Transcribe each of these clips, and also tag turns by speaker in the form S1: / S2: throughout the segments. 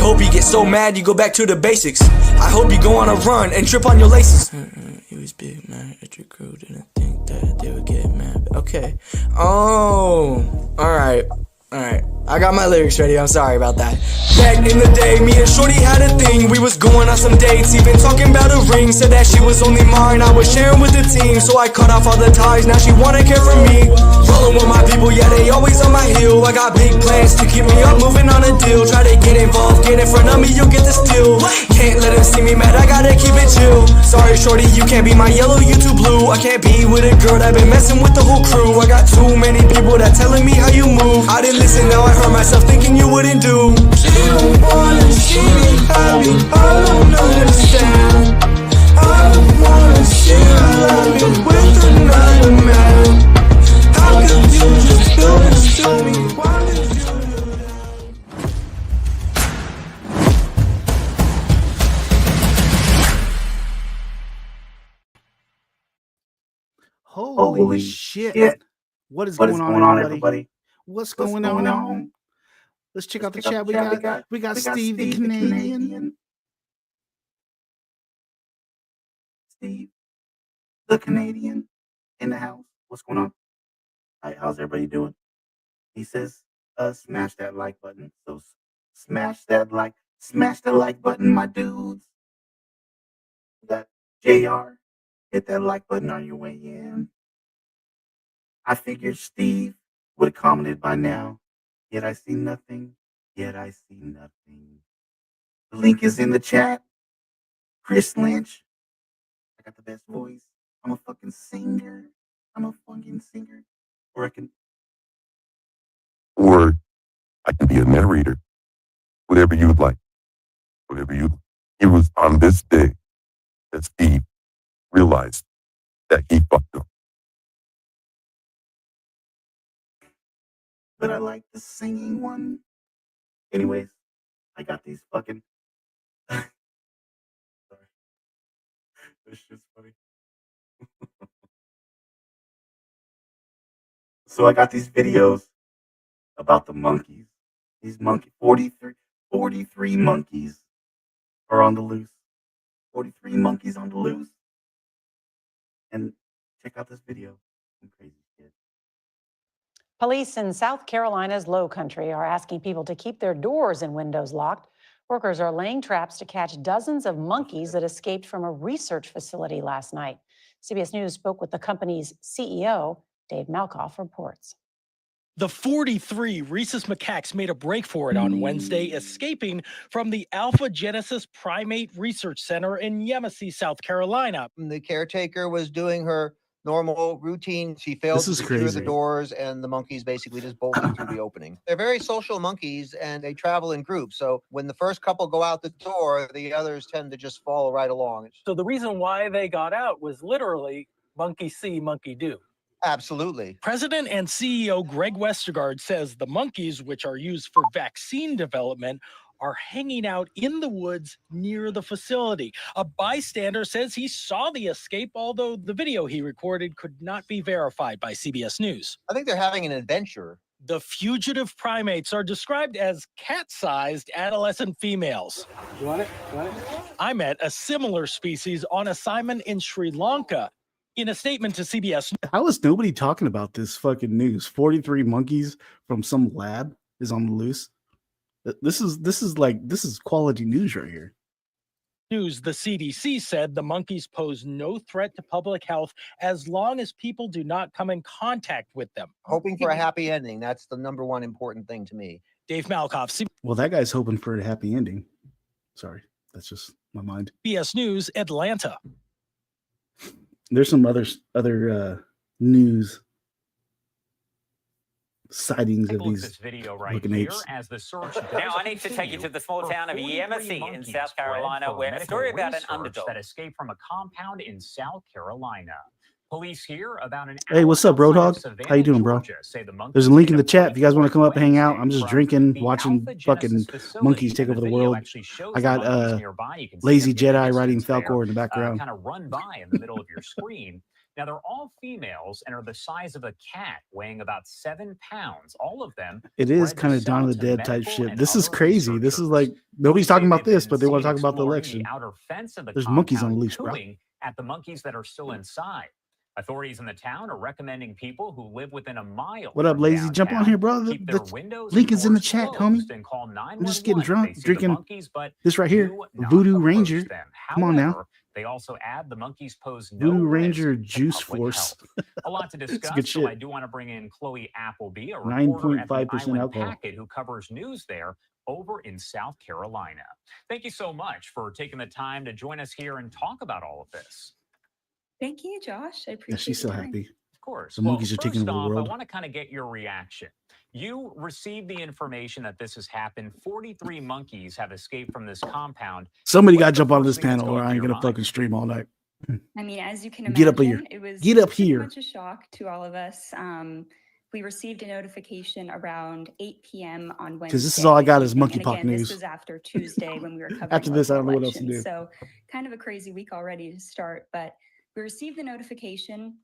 S1: hope you get so mad you go back to the basics. I hope you go on a run and trip on your laces. He was big mad at your crew, didn't think that they would get mad. Okay. Oh, alright. Alright, I got my lyrics ready, I'm sorry about that. Back in the day, me and Shorty had a thing. We was going on some dates, even talking about a ring. Said that she was only mine, I was sharing with the team. So I cut off all the ties, now she wanna care for me. Rolling with my people, yeah, they always on my heel. I got big plans to keep me up, moving on a deal. Try to get involved, get in front of me, you'll get the steal. Can't let them see me mad, I gotta keep it chill. Sorry Shorty, you can't be my yellow, you too blue. I can't be with a girl that been messing with the whole crew. I got too many people that telling me how you move. I didn't listen, now I hurt myself thinking you wouldn't do. She don't wanna see me happy, I don't understand. I don't wanna see her laughing with another man. How could you just do this to me? Why did you do that?
S2: Holy shit. What is going on, everybody? What's going on? Let's check out the chat. We got Steve the Canadian.
S3: Steve the Canadian in the house. What's going on? Hi, how's everybody doing? He says, smash that like button. So smash that like button, my dudes. We got JR. Hit that like button on your way in. I figured Steve would have commented by now. Yet I see nothing. The link is in the chat. Chris Lynch. I got the best voice. I'm a fucking singer. Or I can be a narrator. Whatever you would like. It was on this day that Steve realized that he fucked up. But I like the singing one. Anyways, I got these fucking... Sorry. This shit's funny. So I got these videos about the monkeys. These 43 monkeys are on the loose. 43 monkeys on the loose. And check out this video. Some crazy shit.
S4: Police in South Carolina's Low Country are asking people to keep their doors and windows locked. Workers are laying traps to catch dozens of monkeys that escaped from a research facility last night. CBS News spoke with the company's CEO, Dave Malkoff, reports.
S5: The 43 rhesus macaques made a break for it on Wednesday, escaping from the Alpha Genesis Primate Research Center in Yemassee, South Carolina.
S6: The caretaker was doing her normal routine. She failed to secure the doors, and the monkeys basically just bolted through the opening. They're very social monkeys, and they travel in groups. So when the first couple go out the door, the others tend to just follow right along.
S5: So the reason why they got out was literally monkey see, monkey do.
S6: Absolutely.
S5: President and CEO Greg Westergaard says the monkeys, which are used for vaccine development, are hanging out in the woods near the facility. A bystander says he saw the escape, although the video he recorded could not be verified by CBS News.
S6: I think they're having an adventure.
S5: The fugitive primates are described as cat-sized adolescent females.
S2: You want it?
S5: I met a similar species on assignment in Sri Lanka. In a statement to CBS,
S2: How is nobody talking about this fucking news? 43 monkeys from some lab is on the loose. This is quality news right here.
S5: News, the CDC said the monkeys pose no threat to public health as long as people do not come in contact with them.
S6: Hoping for a happy ending. That's the number one important thing to me.
S5: Dave Malkoff,
S2: Well, that guy's hoping for a happy ending. Sorry, that's just my mind.
S5: CBS News, Atlanta.
S2: There's some other news sightings of these
S7: video right
S2: looking
S7: here
S2: apes.
S7: as the search.
S8: Now I need to take you to the small town of Yemassee in South Carolina, where a story about an underdog
S7: that escaped from a compound in South Carolina. Police here about an
S2: Hey, what's up, Roadhog? How you doing, bro? There's a link in the chat if you guys want to come up and hang out. I'm just drinking, watching fucking monkeys take over the world. I got Lazy Jedi riding Falcor in the background.
S7: Kind of run by in the middle of your screen. Now, they're all females and are the size of a cat, weighing about 7 pounds. All of them.
S2: It is kind of Dawn of the Dead type shit. This is crazy. This is like nobody's talking about this, but they want to talk about the election.
S7: Outer fence of the
S2: There's monkeys on the loose, bro.
S7: At the monkeys that are still inside. Authorities in the town are recommending people who live within a mile.
S2: What up, lazy? Jump on here, bro.
S7: Keep their
S2: The
S7: windows
S2: link is in the chat, homie.
S7: and call
S2: I'm just getting drunk,
S7: the
S2: drinking
S7: monkeys, but
S2: this right here,
S7: do not
S2: Voodoo
S7: approach
S2: Ranger.
S7: them.
S2: Come on now.
S7: However, they also add the monkeys pose no
S2: Voodoo
S7: risk
S2: Ranger
S7: to
S2: Juice
S7: public
S2: Force.
S7: health. A lot to discuss,
S2: good
S7: so
S2: shit.
S7: I do want to bring in Chloe Appleby, a reporter at the
S2: 9.5%
S7: Island
S2: alcohol.
S7: Packet who covers news there over in South Carolina. Thank you so much for taking the time to join us here and talk about all of this.
S9: Thank you, Josh. I appreciate
S2: Yeah, she's so
S9: your time.
S2: happy.
S7: Of course.
S2: The monkeys are taking
S7: first
S2: over the
S7: off,
S2: world.
S7: I want to kind of get your reaction. You received the information that this has happened. 43 monkeys have escaped from this compound.
S2: Somebody
S7: What's
S2: got to
S7: the
S2: jump on
S7: first
S2: this
S7: thing that's
S2: panel, or
S7: going
S2: I
S7: through
S2: ain't
S7: your
S2: gonna
S7: mind?
S2: fucking stream all night.
S9: I mean, as you can imagine,
S2: Get up here.
S9: it was
S2: Get up
S9: pretty
S2: here.
S9: much a shock to all of us. We received a notification around 8 p.m. on Wednesday.
S2: 'Cause this is all I got is
S9: evening, and
S2: monkeypox
S9: again,
S2: news.
S9: This was after Tuesday when we were covering
S2: After this, I don't know
S9: local
S2: what else to
S9: elections.
S2: do.
S9: So kind of a crazy week already to start. But we received the notification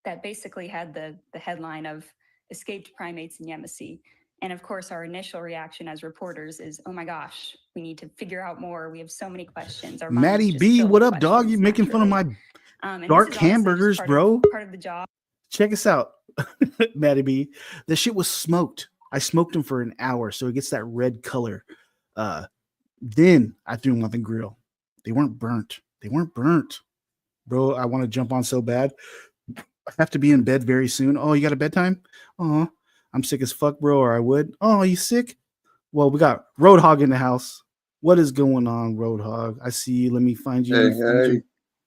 S9: that basically had the headline of escaped primates in Yemisi. And of course, our initial reaction as reporters is, oh my gosh, we need to figure out more. We have so many questions. Our minds
S2: Maddie
S9: just
S2: B,
S9: fill
S2: what
S9: with
S2: up, dog? You
S9: questions
S2: making fun of
S9: naturally.
S2: my
S9: And this
S2: dark
S9: is honestly just
S2: hamburgers,
S9: part
S2: bro?
S9: Part of the job.
S2: Check us out, Maddie B. The shit was smoked. I smoked them for an hour, so it gets that red color. Then I threw them on the grill. They weren't burnt. They weren't burnt, bro. I want to jump on so bad. I have to be in bed very soon. Oh, you got a bedtime? Oh, I'm sick as fuck, bro. Or I would. Oh, you sick? Well, we got Roadhog in the house. What is going on, Roadhog? I see you. Let me find you.
S10: Hey.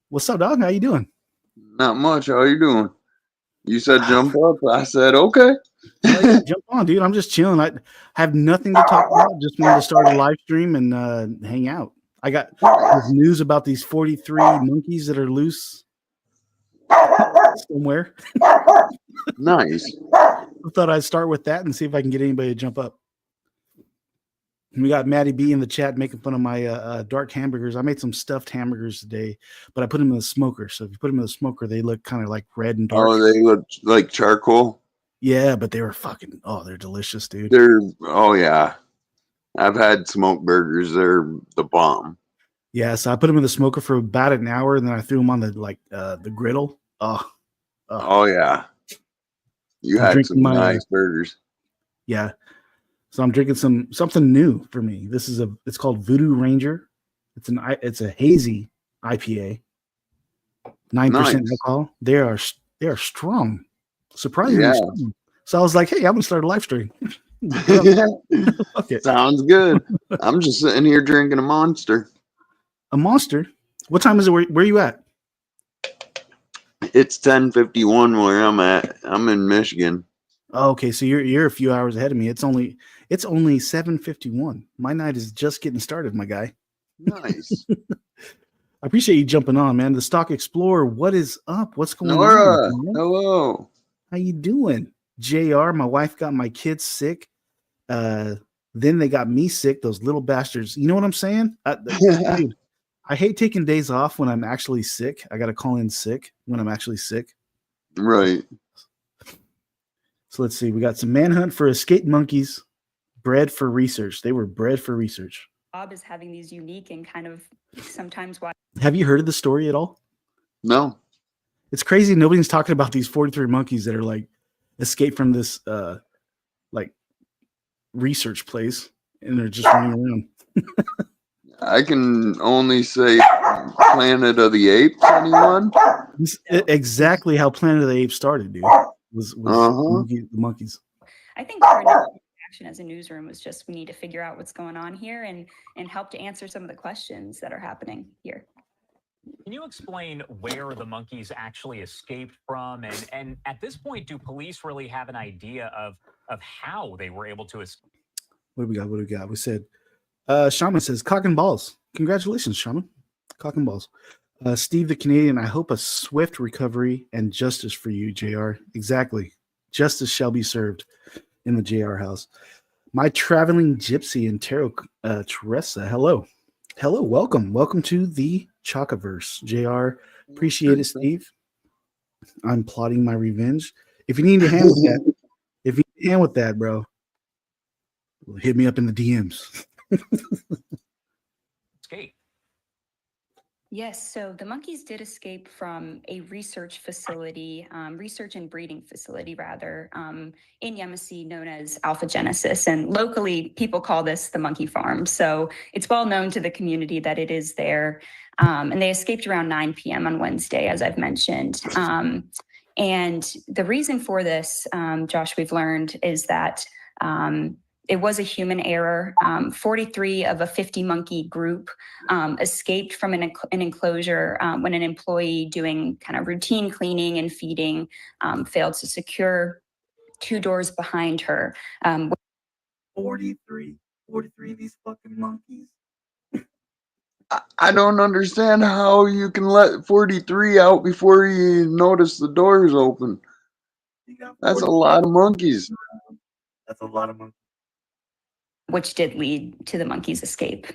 S2: What's up, dog? How you doing?
S10: Not much. How you doing? You said jump up. I said okay.
S2: Jump on, dude. I'm just chilling. I have nothing to talk about. Just wanted to start a live stream and hang out. I got this news about these 43 monkeys that are loose somewhere.
S10: Nice.
S2: I thought I'd start with that and see if I can get anybody to jump up. And we got Maddie B in the chat making fun of my dark hamburgers. I made some stuffed hamburgers today, but I put them in the smoker. So if you put them in the smoker, they look kind of like red and dark.
S10: Oh, they look like charcoal.
S2: Yeah, but they were fucking. Oh, they're delicious, dude.
S10: Oh yeah, I've had smoked burgers. They're the bomb.
S2: Yeah, so I put them in the smoker for about an hour, and then I threw them on the griddle.
S10: Oh yeah, you
S2: I'm
S10: had
S2: drinking
S10: some
S2: my,
S10: nice burgers.
S2: Yeah, so I'm drinking something new for me. It's called Voodoo Ranger. It's a hazy IPA, 9% alcohol. They are strong, surprisingly strong. So I was like, hey, I'm gonna start a live stream. Okay.
S10: Sounds good. I'm just sitting here drinking a Monster.
S2: A Monster? What time is it? Where are you at?
S10: It's 10:51 where I'm at. I'm in Michigan.
S2: Oh, okay, so you're a few hours ahead of me. It's only 7:51. My night is just getting started, my guy.
S10: Nice.
S2: I appreciate you jumping on, man. The Stock Explorer, what is up? What's going
S10: Nora,
S2: on? Man?
S10: hello.
S2: How you doing? JR, my wife got my kids sick. Then they got me sick, those little bastards. You know what I'm saying? Dude, I hate taking days off when I'm actually sick. I got to call in sick when I'm actually sick.
S10: Right.
S2: So let's see. We got some manhunt for escaped monkeys, bred for research. They were bred for research.
S9: Bob is having these unique and kind of sometimes why.
S2: Have you heard of the story at all?
S10: No.
S2: It's crazy. Nobody's talking about these 43 monkeys that are like escaped from this like research place and they're just running around.
S10: I can only say Planet of the Apes. Anyone?
S2: Exactly how Planet of the Apes started, dude. Was the monkeys.
S9: I think our initial reaction as a newsroom was just we need to figure out what's going on here and help to answer some of the questions that are happening here.
S7: Can you explain where the monkeys actually escaped from? And at this point, do police really have an idea of how they were able to escape?
S2: What do we got? We said, Shaman says, cock and balls. Congratulations, Shaman. Cock and balls. Steve the Canadian, I hope a swift recovery and justice for you, JR. Exactly. Justice shall be served in the JR house. My traveling gypsy and tarot, Teresa. Hello. Hello. Welcome to the Chakaverse, JR. Appreciate it, Steve. I'm plotting my revenge. If you need a hand with that, bro, hit me up in the DMs.
S7: Escape.
S9: Yes, so the monkeys did escape from a research facility, research and breeding facility, rather, in Yemisi known as Alpha Genesis. And locally, people call this the monkey farm. So it's well known to the community that it is there. And they escaped around 9 p.m. on Wednesday, as I've mentioned. And the reason for this, Josh, we've learned is that it was a human error. 43 of a 50 monkey group escaped from an enclosure when an employee doing kind of routine cleaning and feeding failed to secure 2 doors behind her.
S3: 43 of these fucking monkeys.
S10: I don't understand how you can let 43 out before you notice the doors open. That's a lot of monkeys.
S3: That's a lot of monkeys.
S9: Which did lead to the monkeys' escape.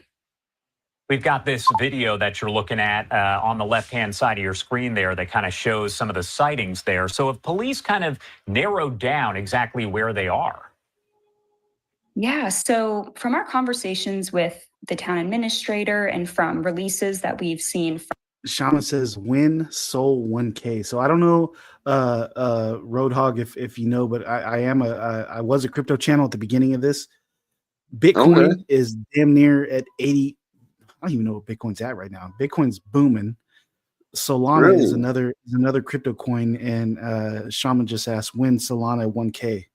S7: We've got this video that you're looking at on the left-hand side of your screen there that kind of shows some of the sightings there. So have police kind of narrowed down exactly where they are?
S9: Yeah, so from our conversations with the town administrator and from releases that we've seen from
S2: Shaman says win soul 1K. So I don't know, Roadhog, if you know, but I was a crypto channel at the beginning of this. Bitcoin is damn near at 80. I don't even know what Bitcoin's at right now. Bitcoin's booming. Solana is another crypto coin, and Shaman just asked when Solana 1K.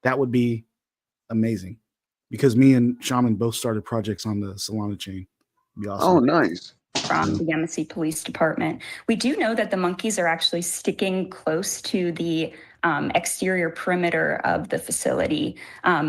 S2: That would be amazing because me and Shaman both started projects on the Solana chain. It'd be awesome.
S10: Oh, nice.
S9: From the Yemisi Police Department. We do know that the monkeys are actually sticking close to the exterior perimeter of the facility.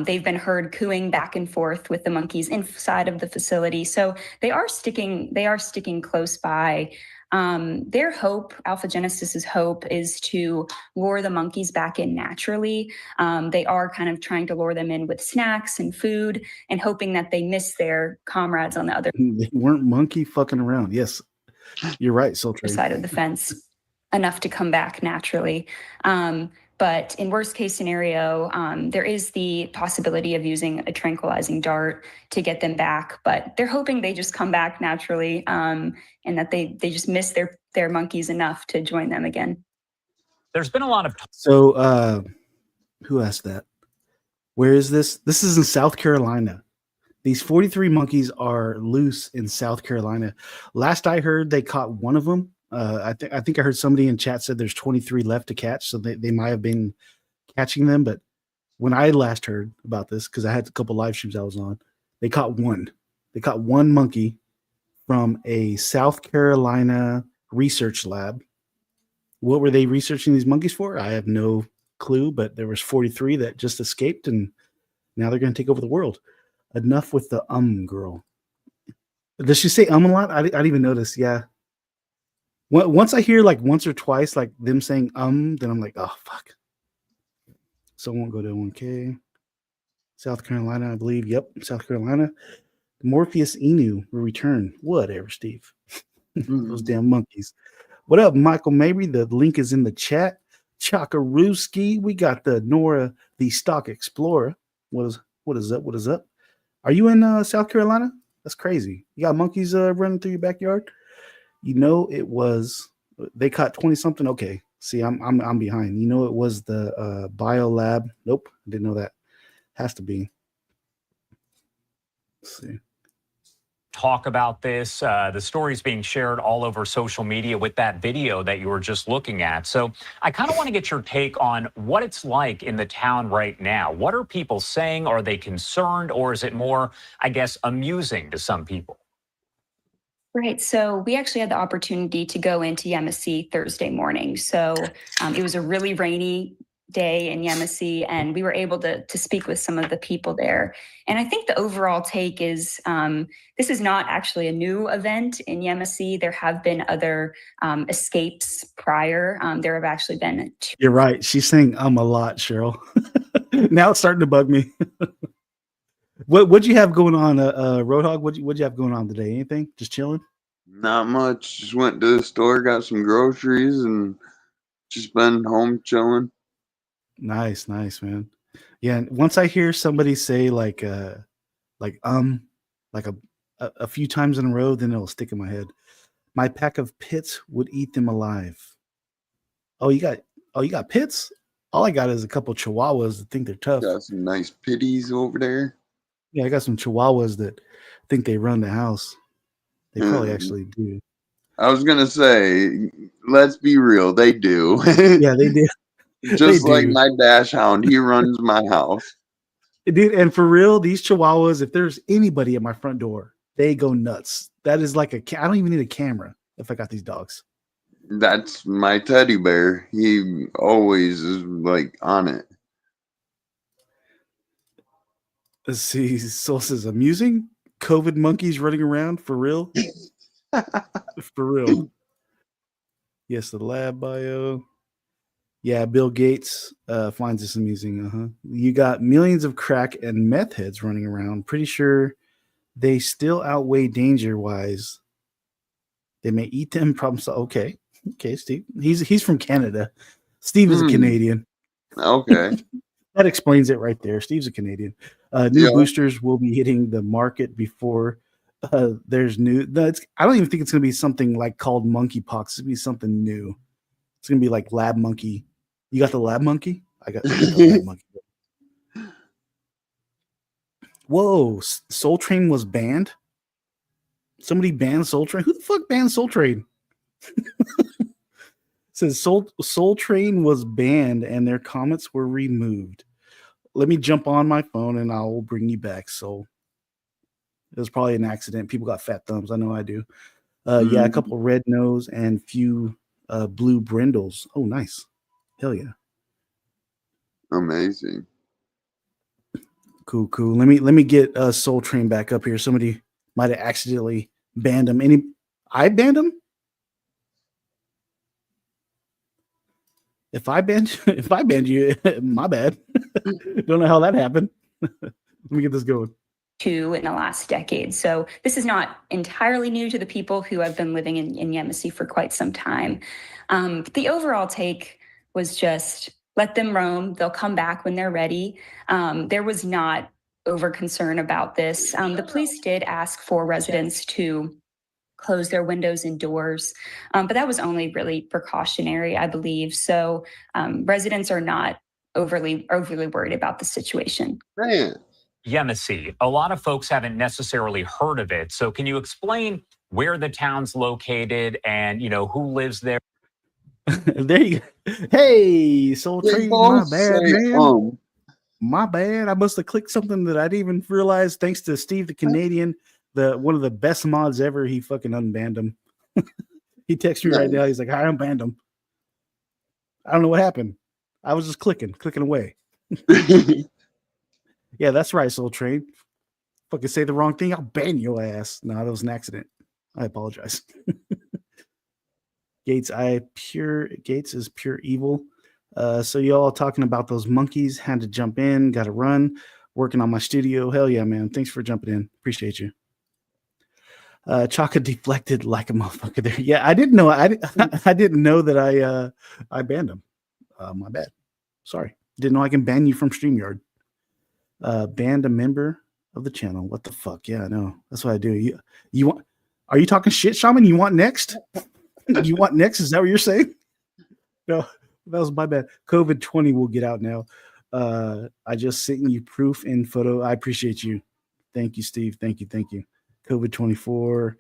S9: They've been heard cooing back and forth with the monkeys inside of the facility. So they are sticking close by. Their hope, Alpha Genesis's hope, is to lure the monkeys back in naturally. They are kind of trying to lure them in with snacks and food and hoping that they miss their comrades on the other
S2: They weren't monkey fucking around. Yes, you're right,
S9: side of the fence enough to come back naturally. But in worst case scenario, there is the possibility of using a tranquilizing dart to get them back. But they're hoping they just come back naturally and that they just miss their monkeys enough to join them again.
S7: There's been a lot of...
S2: So who asked that? Where is this? This is in South Carolina. These 43 monkeys are loose in South Carolina. Last I heard, they caught one of them. I think I heard somebody in chat said there's 23 left to catch, so they might have been catching them. But when I last heard about this, because I had a couple live streams I was on, they caught one. They caught one monkey from a South Carolina research lab. What were they researching these monkeys for? I have no clue, but there was 43 that just escaped, and now they're going to take over the world. Enough with the girl. Does she say a lot? I didn't even notice. Yeah. Once I hear like once or twice like them saying then I'm like, oh fuck. So I won't go to 1K. South Carolina, I believe. Yep, South Carolina. Morpheus Inu will return. Whatever, Steve. Those damn monkeys. What up, Michael Mabry? The link is in the chat. Chaka Ruski. We got the Nora, the Stock Explorer. What is up? What is up? Are you in South Carolina? That's crazy. You got monkeys running through your backyard? You know it was. They caught 20 something. Okay, see, I'm behind. You know it was the bio lab. Nope, didn't know that. Has to be. Let's see.
S7: Talk about this. The story's being shared all over social media with that video that you were just looking at. So I kind of want to get your take on what it's like in the town right now. What are people saying? Are they concerned, or is it more, I guess, amusing to some people?
S9: Right. So we actually had the opportunity to go into Yemisi Thursday morning. So it was a really rainy day in Yemisi, and we were able to speak with some of the people there. And I think the overall take is this is not actually a new event in Yemisi. There have been other escapes prior. There have actually been two.
S2: You're right. She's saying a lot, Cheryl. Now it's starting to bug me. What'd you have going on, Roadhog? What'd you have going on today? Anything? Just chilling?
S10: Not much. Just went to the store, got some groceries, and Just been home chilling.
S2: Nice, man. Yeah, and once I hear somebody say like a few times in a row, then it'll stick in my head. My pack of pits would eat them alive. Oh, you got pits? All I got is a couple chihuahuas that think they're tough.
S10: Got some nice pitties over there.
S2: Yeah, I got some chihuahuas that think they run the house. They probably actually do.
S10: I was gonna say, let's be real, they do.
S2: Yeah, they do.
S10: Just
S2: They
S10: like
S2: do.
S10: my dash hound, he runs my house.
S2: Dude, and for real, these chihuahuas, if there's anybody at my front door, they go nuts. That is like I don't even need a camera if I got these dogs.
S10: That's my teddy bear. He always is like on it.
S2: Let's see. Soul says amusing. COVID monkeys running around for real. For real. Yes, the lab bio. Yeah, Bill Gates finds this amusing. You got millions of crack and meth heads running around. Pretty sure they still outweigh danger wise. They may eat them. Problem solved. Okay, Steve. He's from Canada. Steve is a Canadian.
S10: Okay.
S2: That explains it right there. Steve's a Canadian. New boosters will be hitting the market before there's new. I don't even think it's going to be something like called monkeypox. It's going to be something new. It's going to be like lab monkey. You got the lab monkey? I got the lab monkey. Whoa, Soul Train was banned? Somebody banned Soul Train? Who the fuck banned Soul Train? Says Soul Train was banned and their comments were removed. Let me jump on my phone and I'll bring you back. So it was probably an accident. People got fat thumbs. I know I do. Yeah, a couple red nose and few blue brindles. Oh, nice. Hell yeah.
S10: Amazing.
S2: Cool. Let me get Soul Train back up here. Somebody might have accidentally banned him. I banned him? If I banned you, my bad. Don't know how that happened. Let me get this going.
S9: In the last decade. So this is not entirely new to the people who have been living in Yemisi for quite some time. The overall take was just let them roam. They'll come back when they're ready. There was not over concern about this. The police did ask for residents to close their windows and doors, but that was only really precautionary, I believe. So residents are not overly worried about the situation.
S10: Man.
S7: Yemisi, a lot of folks haven't necessarily heard of it. So can you explain where the town's located and, who lives there?
S2: There you go. Hey, Soul Train, my bad, man. My bad. I must have clicked something that I didn't even realize. Thanks to Steve the Canadian, one of the best mods ever. He fucking unbanned him. He texts me right now. He's like, I unbanned him. I don't know what happened. I was just clicking away. Yeah, that's right, Soul Train. Fucking say the wrong thing, I'll ban your ass. No, that was an accident. I apologize. Gates is pure evil. So y'all talking about those monkeys, had to jump in, got to run, working on my studio. Hell yeah, man. Thanks for jumping in. Appreciate you. Chaka deflected like a motherfucker there. Yeah, I didn't know. I didn't know that I banned him. My bad. Sorry. Didn't know I can ban you from StreamYard. Banned a member of the channel. What the fuck? Yeah, I know. That's what I do. You want? Are you talking shit, Shaman? You want next? You want next? Is that what you're saying? No, that was my bad. COVID-20 will get out now. I just sent you proof in photo. I appreciate you. Thank you, Steve. Thank you. COVID-24.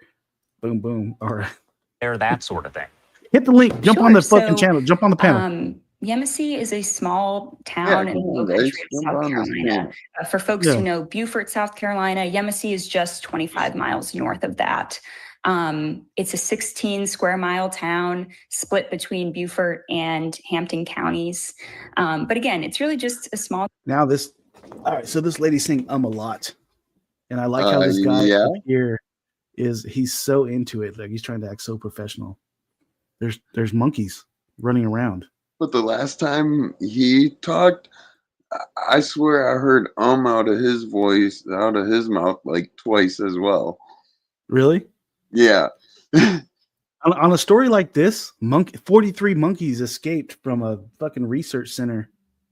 S2: Boom, boom. All right.
S7: There, that sort of thing.
S2: Hit the link. Jump on the fucking channel. Jump on the panel.
S9: Yemisi is a small town in the low country of South Carolina. For folks who know Beaufort, South Carolina, Yemisi is just 25 miles north of that. It's a 16 square mile town split between Beaufort and Hampton counties. But again, it's really just a small.
S2: Now all right. So this lady's saying a lot. And I like how this guy up here he's so into it. Like he's trying to act so professional. There's monkeys running around.
S10: But the last time he talked, I swear I heard out of his voice, out of his mouth, like twice as well.
S2: Really?
S10: Yeah.
S2: On a story like this, 43 monkeys escaped from a fucking research center.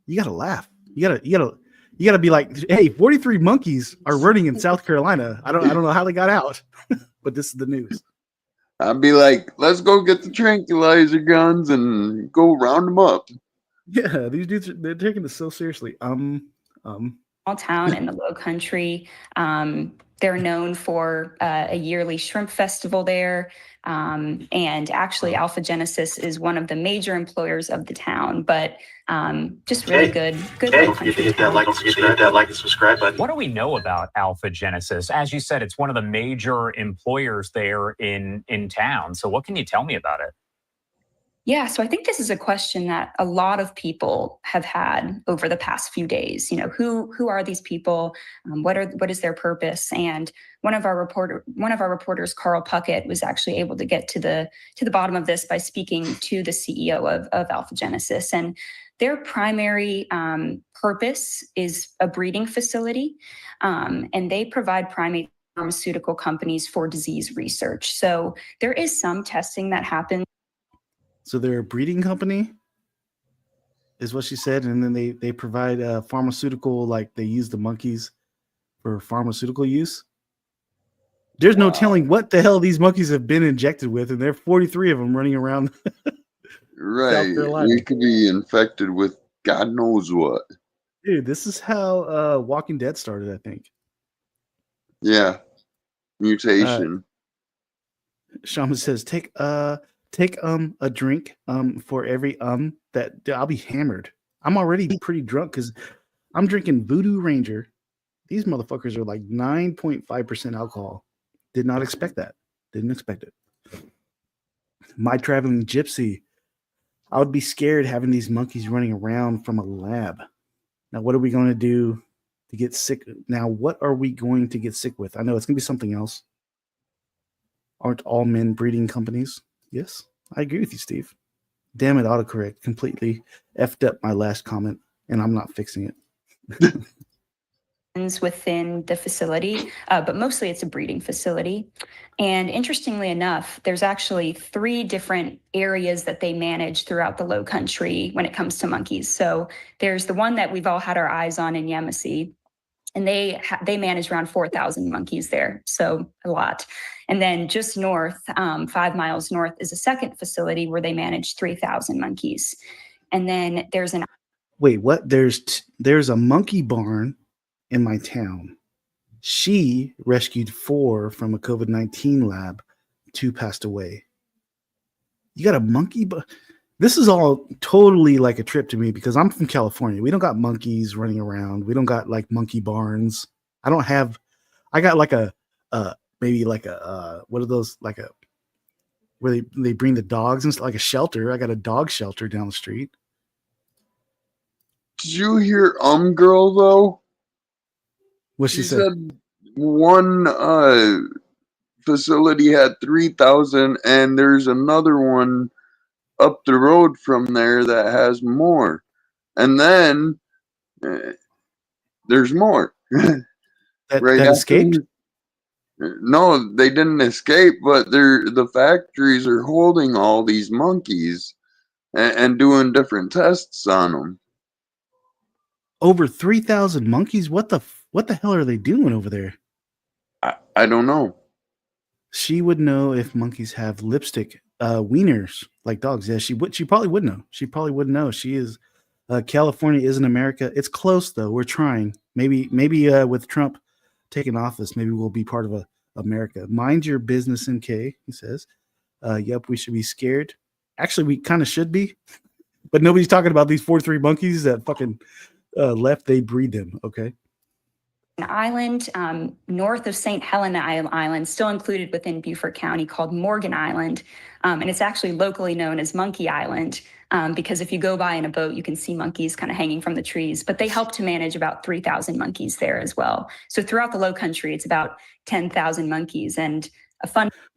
S2: You gotta laugh. You gotta be like, hey, 43 monkeys are running in South Carolina. I don't know how they got out, but this is the news.
S10: I'd be like, let's go get the tranquilizer guns and go round them up.
S2: Yeah, these dudes, they're taking this so seriously.
S9: Small town in the Low Country. They're known for a yearly shrimp festival there. And actually, Alpha Genesis is one of the major employers of the town, but just really good.
S3: Don't forget to hit that like and subscribe button.
S7: What do we know about Alpha Genesis? As you said, it's one of the major employers there in town. So what can you tell me about it?
S9: Yeah, so I think this is a question that a lot of people have had over the past few days. You know, who are these people? What is their purpose? And one of our reporters, Carl Puckett, was actually able to get to the bottom of this by speaking to the CEO of Alpha Genesis. And their primary purpose is a breeding facility, and they provide primate pharmaceutical companies for disease research. So there is some testing that happens.
S2: So they're a breeding company, is what she said, and then they provide pharmaceutical, like they use the monkeys for pharmaceutical use. There's no telling what the hell these monkeys have been injected with, and there are 43 of them running around.
S10: Right.
S2: South Carolina.
S10: We could be infected with God knows what.
S2: Dude, this is how Walking Dead started, I think.
S10: Yeah. Mutation.
S2: Shaman says, take a drink for every that I'll be hammered. I'm already pretty drunk because I'm drinking Voodoo Ranger. These motherfuckers are like 9.5% alcohol. Did not expect that. Didn't expect it. My traveling gypsy. I would be scared having these monkeys running around from a lab. Now, what are we going to do to get sick? Now, what are we going to get sick with? I know it's going to be something else. Aren't all men breeding companies? Yes, I agree with you, Steve. Damn it, autocorrect completely effed up my last comment, and I'm not fixing it.
S9: Within the facility, but mostly it's a breeding facility. And interestingly enough, there's actually 3 different areas that they manage throughout the Low Country when it comes to monkeys. So there's the one that we've all had our eyes on in Yemisi, and they manage around 4,000 monkeys there, so a lot. And then just north, 5 miles north, is a second facility where they manage 3,000 monkeys. And then there's an
S2: wait, what? There's a monkey barn in my town. She rescued 4 from a COVID-19 lab. 2 passed away. You got a monkey, but this is all totally like a trip to me because I'm from California. We don't got monkeys running around. We don't got like monkey barns. I got like a maybe like a what are those, like a where they bring the dogs and stuff, like a shelter. I got a dog shelter down the street.
S10: Did you hear girl though?
S2: What she said?
S10: One facility had 3,000 and there's another one up the road from there that has more. And then there's more.
S2: That escaped?
S10: No, they didn't escape, but the factories are holding all these monkeys and doing different tests on them.
S2: Over 3,000 monkeys? What the hell are they doing over there?
S10: I don't know.
S2: She would know if monkeys have lipstick wieners like dogs. Yeah, she probably would know. She probably would know. She is California isn't America. It's close though. We're trying. Maybe with Trump taking office, maybe we'll be part of America. Mind your business, NK, he says. Yep, we should be scared. Actually, we kind of should be, but nobody's talking about these 43 monkeys that fucking left. They breed them. Okay.
S9: An island north of St. Helena Island, still included within Beaufort County, called Morgan Island. And it's actually locally known as Monkey Island because if you go by in a boat, you can see monkeys kind of hanging from the trees. But they help to manage about 3,000 monkeys there as well. So throughout the Low Country, it's about 10,000 monkeys. And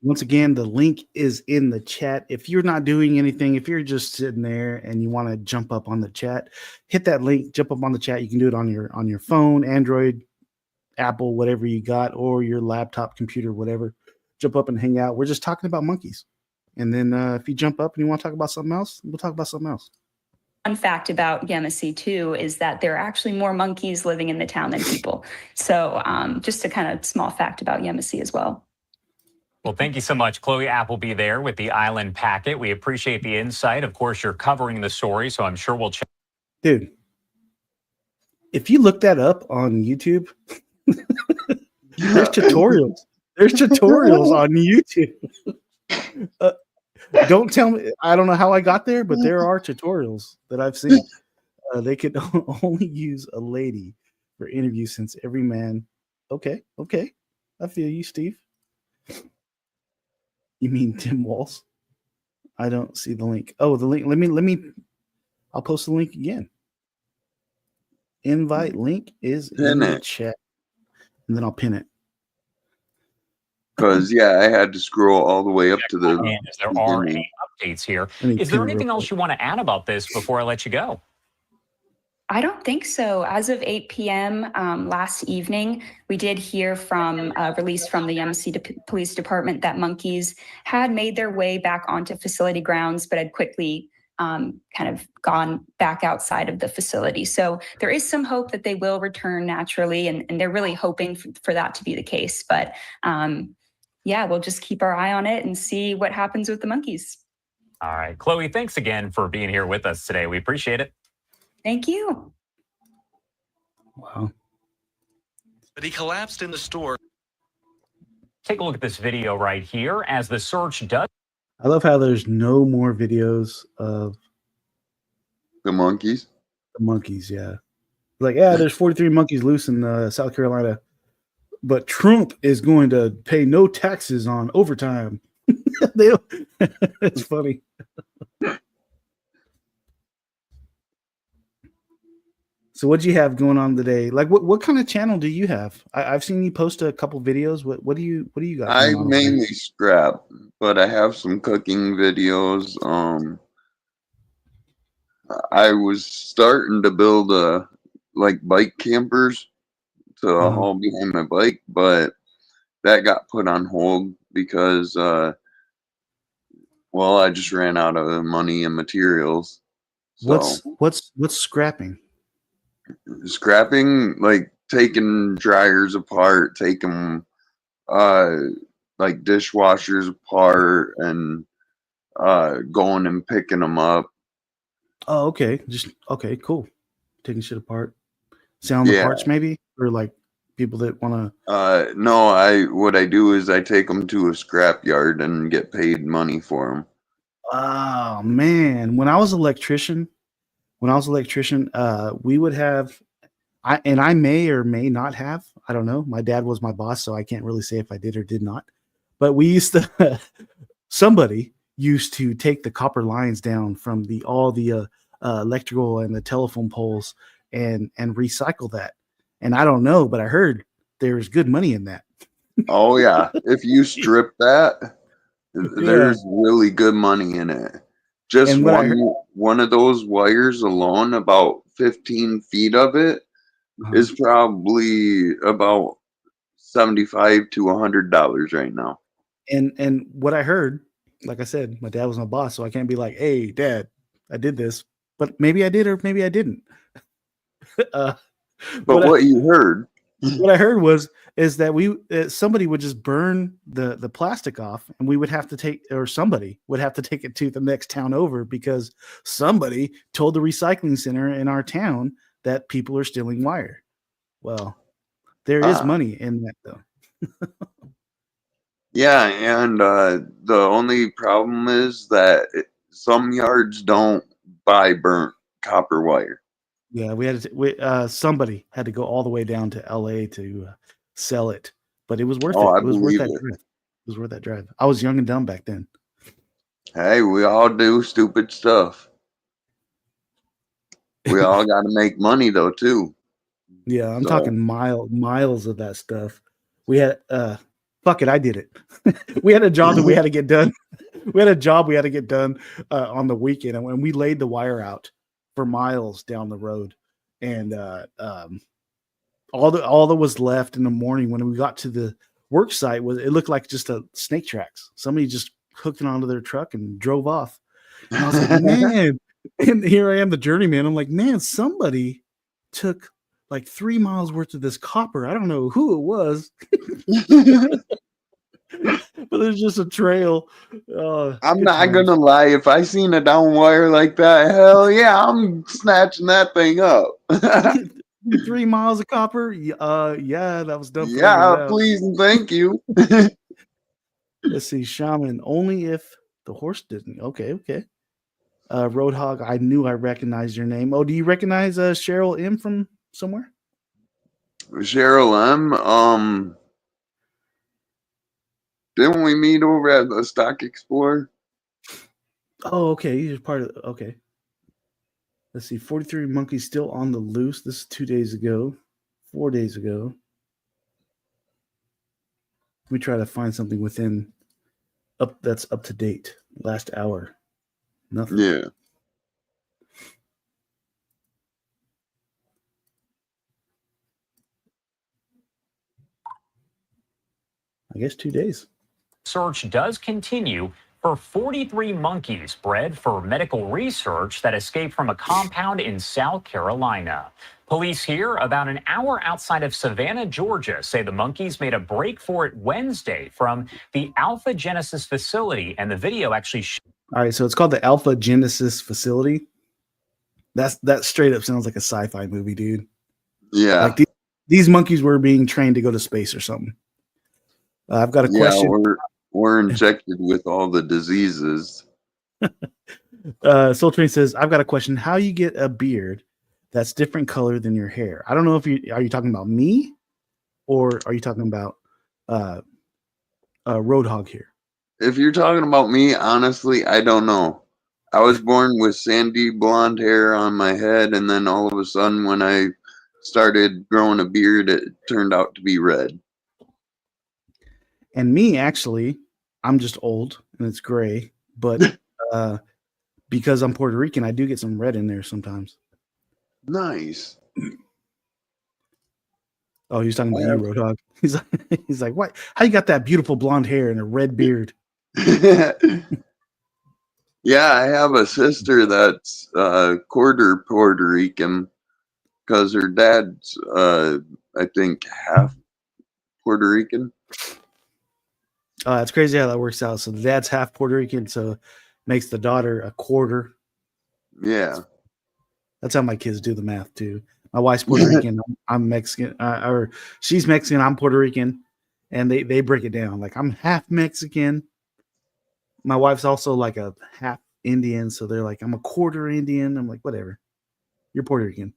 S2: once again, the link is in the chat. If you're not doing anything, if you're just sitting there and you want to jump up on the chat, hit that link, jump up on the chat. You can do it on your phone, Android, Apple, whatever you got, or your laptop, computer, whatever. Jump up and hang out. We're just talking about monkeys. And then if you jump up and you want to talk about something else, we'll talk about something else.
S9: Fun fact about Yemisi too is that there are actually more monkeys living in the town than people. So just a kind of small fact about Yemisi as well.
S7: Well, thank you so much, Chloe Appleby there with the Island Packet. We appreciate the insight. Of course, you're covering the story, so I'm sure we'll check.
S2: Dude, if you look that up on YouTube, there's tutorials. There's tutorials on YouTube. Don't tell me. I don't know how I got there, but there are tutorials that I've seen. They could only use a lady for interviews since every man. Okay. I feel you, Steve. You mean Tim Walls? I don't see the link. Oh, the link. Let me. I'll post the link again. Invite link is in the chat, and then I'll pin it.
S10: Because I had to scroll all the way up to the.
S7: If there are any updates here, is there anything else you want to add about this before I let you go?
S9: I don't think so. As of 8 p.m. Last evening, we did hear from release from the Yemisi Police Department that monkeys had made their way back onto facility grounds, but had quickly kind of gone back outside of the facility. So there is some hope that they will return naturally, and they're really hoping for that to be the case. But we'll just keep our eye on it and see what happens with the monkeys.
S7: All right, Chloe, thanks again for being here with us today. We appreciate it.
S9: Thank you.
S2: Wow.
S11: But he collapsed in the store.
S7: Take a look at this video right here as the search does.
S2: I love how there's no more videos of
S10: the monkeys.
S2: The monkeys, yeah. Like, there's 43 monkeys loose in South Carolina, but Trump is going to pay no taxes on overtime. It's funny. So what do you have going on today? Like, what kind of channel do you have? I've seen you post a couple videos. What do you got?
S10: I mainly scrap, but I have some cooking videos. I was starting to build bike campers to haul behind my bike, but that got put on hold because I just ran out of money and materials. So.
S2: What's scrapping?
S10: Scrapping, like taking dryers apart, taking like dishwashers apart, and going and picking them up.
S2: Oh, okay. Okay, cool. Taking shit apart, selling the parts, maybe, or like people that want
S10: to. No, what I do is I take them to a scrap yard and get paid money for them.
S2: Oh man, when I was an electrician, we would have. I may or may not have. I don't know. My dad was my boss, so I can't really say if I did or did not. But we used to. Somebody used to take the copper lines down from all the electrical and the telephone poles and recycle that. And I don't know, but I heard there's good money in that.
S10: Oh yeah, if you strip that, there's really good money in it. Just one of those wires alone, about 15 feet of it. Is probably about $75 to $100 right now.
S2: And what I heard, like I said, my dad was my boss, so I can't be like, "Hey, Dad, I did this," but maybe I did or maybe I didn't.
S10: But what you heard,
S2: what I heard is that somebody would just burn the plastic off, and we would have to somebody would have to take it to the next town over because somebody told the recycling center in our town that people are stealing wire. Well, there is money in that, though.
S10: Yeah, and the only problem is that some yards don't buy burnt copper wire.
S2: Yeah, somebody had to go all the way down to LA to sell it, but it was worth it. It was worth that drive. It was worth that drive. I was young and dumb back then.
S10: Hey, we all do stupid stuff. We all got to make money though too.
S2: Yeah, I'm talking miles of that stuff. We had fuck it, I did it. We had a job that we had to get done. On the weekend, and when we laid the wire out for miles down the road, and all that was left in the morning when we got to the work site it looked like just a snake tracks. Somebody just hooked it onto their truck and drove off. And I was like, man, and here I am, the journeyman. I'm like, man, somebody took like 3 miles worth of this copper. I don't know who it was. But there's just a trail.
S10: I'm not gonna lie. If I seen a down wire like that, hell yeah, I'm snatching that thing up.
S2: 3 miles of copper. Yeah, that was done.
S10: Yeah, please and thank you.
S2: Let's see, shaman. Only if the horse didn't. Okay. Roadhog. I knew I recognized your name. Oh, do you recognize Cheryl M from somewhere?
S10: Cheryl M. Didn't we meet over at the Stock Explorer?
S2: Oh, okay. You're part of. Okay. Let's see. 43 monkeys still on the loose. This is 2 days ago. 4 days ago. Let me try to find something within that's up to date. Last hour. Nothing.
S10: Yeah.
S2: I guess 2 days.
S7: Search does continue for 43 monkeys bred for medical research that escaped from a compound in South Carolina. Police here, about an hour outside of Savannah, Georgia, say the monkeys made a break for it Wednesday from the Alpha Genesis facility, and the video actually.
S2: All right, so it's called the Alpha Genesis facility. That straight up sounds like a sci-fi movie, dude.
S10: Yeah.
S2: Like these monkeys were being trained to go to space or something. I've got a question.
S10: We're injected with all the diseases.
S2: Soul Train says, I've got a question. How you get a beard that's different color than your hair? I don't know if are you talking about me or are you talking about Roadhog here?
S10: If you're talking about me, honestly, I don't know. I was born with sandy blonde hair on my head, and then all of a sudden when I started growing a beard, it turned out to be red.
S2: And me, actually, I'm just old and it's gray, but because I'm Puerto Rican, I do get some red in there sometimes.
S10: Nice.
S2: Oh, he's talking about you, Roadhog. He's like, what? How you got that beautiful blonde hair and a red beard?
S10: Yeah, I have a sister that's quarter Puerto Rican because her dad's, I think, half Puerto Rican.
S2: Oh, it's crazy how that works out. So the dad's half Puerto Rican, so makes the daughter a quarter.
S10: Yeah.
S2: That's how my kids do the math, too. My wife's Puerto Rican. I'm Mexican. Or she's Mexican. I'm Puerto Rican. And they break it down. Like, I'm half Mexican. My wife's also like a half Indian. So they're like, I'm a quarter Indian. I'm like, whatever. You're Puerto Rican.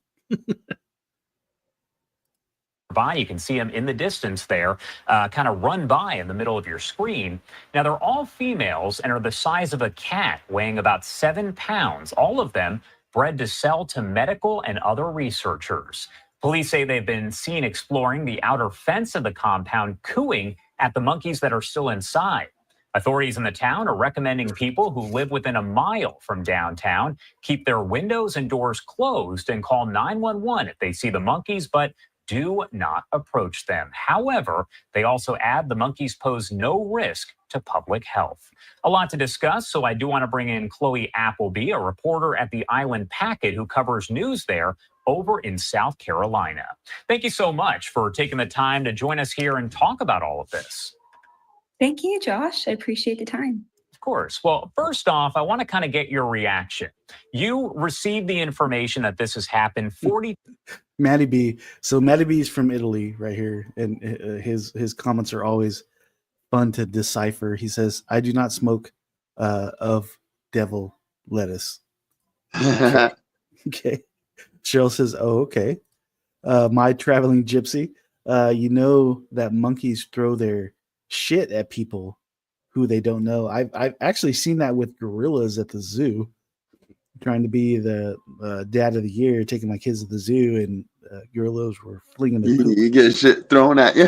S7: By. You can see them in the distance there, kind of run by in the middle of your screen. Now, they're all females and are the size of a cat, weighing about 7 pounds, all of them bred to sell to medical and other researchers. Police say they've been seen exploring the outer fence of the compound, cooing at the monkeys that are still inside. Authorities in the town are recommending people who live within a mile from downtown keep their windows and doors closed and call 911 if they see the monkeys, but do not approach them. However, they also add the monkeys pose no risk to public health. A lot to discuss, so I do want to bring in Chloe Appleby, a reporter at the Island Packet who covers news there over in South Carolina. Thank you so much for taking the time to join us here and talk about all of this.
S9: Thank you, Josh. I appreciate the time.
S7: Of course. Well, first off, I want to kind of get your reaction. You received the information that this has happened 40.
S2: Matty B. So Matty B is from Italy right here. And his comments are always fun to decipher. He says, I do not smoke of devil lettuce. Okay. Cheryl says, oh, okay. My traveling gypsy. You know that monkeys throw their shit at people who they don't know. I've actually seen that with gorillas at the zoo. Trying to be the dad of the year, taking my kids to the zoo, and gorillas were flinging their poop.
S10: You get shit thrown at you.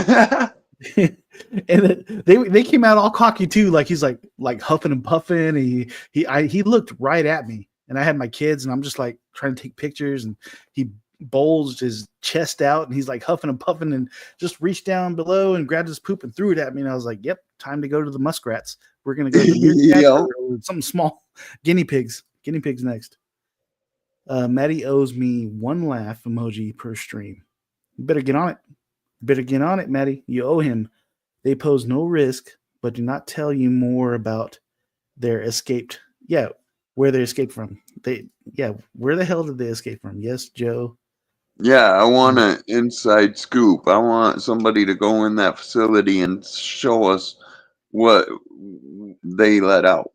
S2: And they came out all cocky too, like he's like huffing and puffing. He looked right at me, and I had my kids, and I'm just like trying to take pictures, and he bulged his chest out, and he's like huffing and puffing, and just reached down below and grabbed his poop and threw it at me, and I was like, "Yep, time to go to the muskrats. We're gonna go to the meerkats
S10: Yep.
S2: or something small. Guinea pigs. Guinea pigs next. Maddie owes me 1 laugh emoji per stream. You better get on it. Better get on it, Maddie. You owe him. They pose no risk, but do not tell you more about their escaped. Yeah, where they escaped from. Where the hell did they escape from? Yes, Joe.
S10: Yeah, I want an inside scoop. I want somebody to go in that facility and show us what they let out.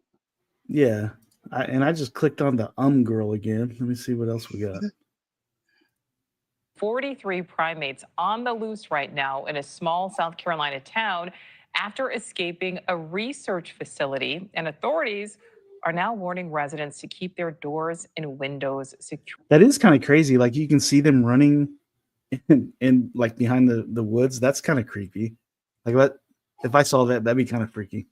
S2: Yeah. I just clicked on the girl again. Let me see what else we got.
S12: 43 primates on the loose right now in a small South Carolina town after escaping a research facility, and authorities are now warning residents to keep their doors and windows secure.
S2: That is kind of crazy. Like you can see them running in like behind the woods. That's kind of creepy. Like what if I saw that? That'd be kind of freaky.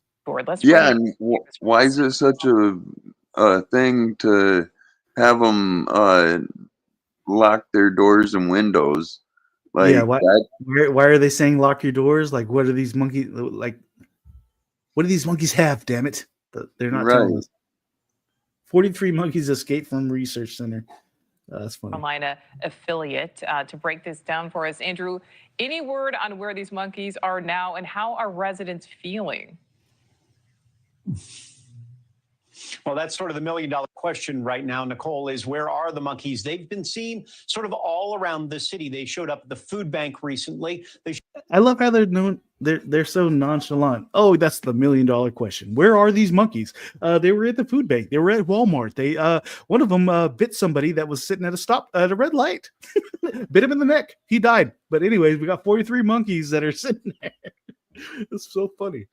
S10: Yeah, and why is it such a thing to have them lock their doors and windows? Like,
S2: yeah, why are they saying lock your doors? Like, what are these monkeys like? What do these monkeys have? Damn it, they're not telling us. 43 monkeys escaped from research center. That's funny.
S12: Carolina affiliate to break this down for us, Andrew. Any word on where these monkeys are now, and how are residents feeling?
S13: Well, that's sort of the million-dollar question right now, Nicole, is where are the monkeys? They've been seen sort of all around the city. They showed up at the food bank recently.
S2: I love how they're known. They're so nonchalant. Oh, that's the million-dollar question. Where are these monkeys? They were at the food bank. They were at Walmart. They one of them bit somebody that was sitting at a red light. Bit him in the neck. He died. But anyways, we got 43 monkeys that are sitting there. It's so funny.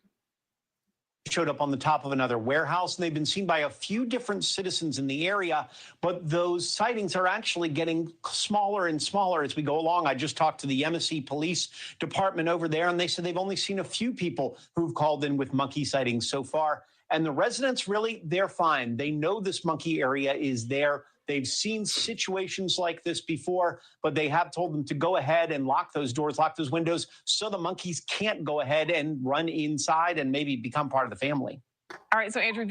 S13: Showed up on the top of another warehouse, and they've been seen by a few different citizens in the area, but those sightings are actually getting smaller and smaller as we go along. I just talked to the Embassy Police Department over there, and they said they've only seen a few people who've called in with monkey sightings so far. And the residents, really, they're fine. They know this monkey area is there. They've seen situations like this before, but they have told them to go ahead and lock those doors, lock those windows, so the monkeys can't go ahead and run inside and maybe become part of the family.
S12: All right, so Andrew,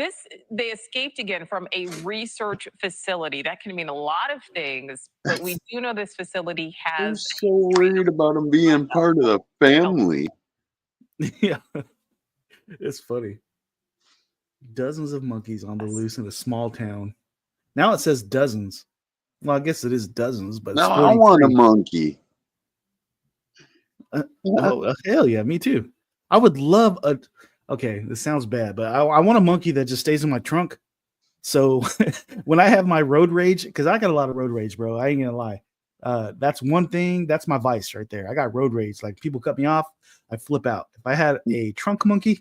S12: they escaped again from a research facility. That can mean a lot of things, but we do know this facility has.
S10: I'm so worried about them being part of the family.
S2: Yeah, it's funny. Dozens of monkeys on the loose in a small town. Now it says dozens. Well, I guess it is dozens, but
S10: no, I want a monkey.
S2: Oh, hell yeah, me too. I would love a. Okay, this sounds bad, but I want a monkey that just stays in my trunk. So when I have my road rage, because I got a lot of road rage, bro. I ain't gonna lie. That's one thing. That's my vice right there. I got road rage. Like people cut me off, I flip out. If I had a trunk monkey